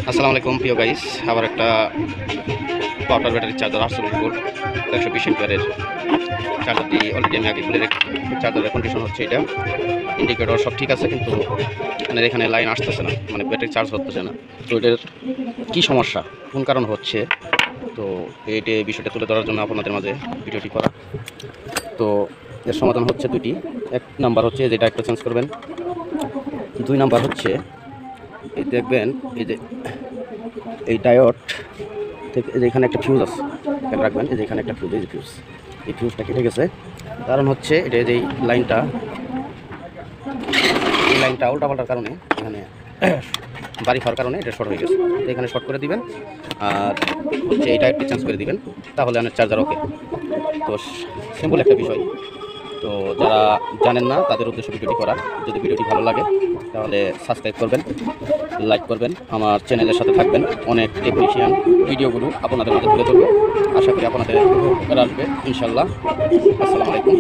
আসসালামু আলাইকুম প্রিয় গাইস, আবার একটা পাওয়ার ব্যাটারি চার্জার 48 ভোল্ট 120 অ্যাম্পিয়ারের চার্জারটি অলরেডি আমি আগে খুলে রেখে চার্জারের কন্ডিশন হচ্ছে এটা। ইন্ডিকেটর সব ঠিক আছে, কিন্তু এখানে লাইন আসতেছে না, মানে ব্যাটারি চার্জ হতেছে না। তো এটার কী সমস্যা, কোন কারণ হচ্ছে, তো এইটা বিষয়টা তুলে ধরার জন্য আপনাদের মাঝে ভিডিওটি করা। তো এর সমাধান হচ্ছে দুটি। এক নাম্বার হচ্ছে যেটা একটা চেঞ্জ করবেন, 2 নাম্বার হচ্ছে এই দেখবেন এই যে এই ডায়োড থেকে এখানে একটা ফিউজ আছে, এখানে রাখবেন। এই যে এখানে একটা ফিউজ, এই ফিউজটা কেটে গেছে। কারণ হচ্ছে এটা যে এই লাইনটা উল্টাপাল্টার কারণে এখানে বাড়ি খাওয়ার কারণে এটা শর্ট হয়ে গেছে। এখানে শর্ট করে দিবেন আর হচ্ছে এইটা একটু চেঞ্জ করে দিবেন, তাহলে আমার চার্জার ওকে। তো সিম্পল একটা বিষয়। তো যারা জানেন না তাদের উদ্দেশ্যে ভিডিওটি করা। যদি ভিডিওটি ভালো লাগে তাহলে সাবস্ক্রাইব করবেন, লাইক করবেন, আমার চ্যানেলের সাথে থাকবেন। অনেক টেকনিশিয়ান ভিডিওগুলো আপনাদের মাঝে তুলে ধরবো। আশা করি আপনাদের উপকার আসবে ইনশাল্লাহ। আসসালামু আলাইকুম।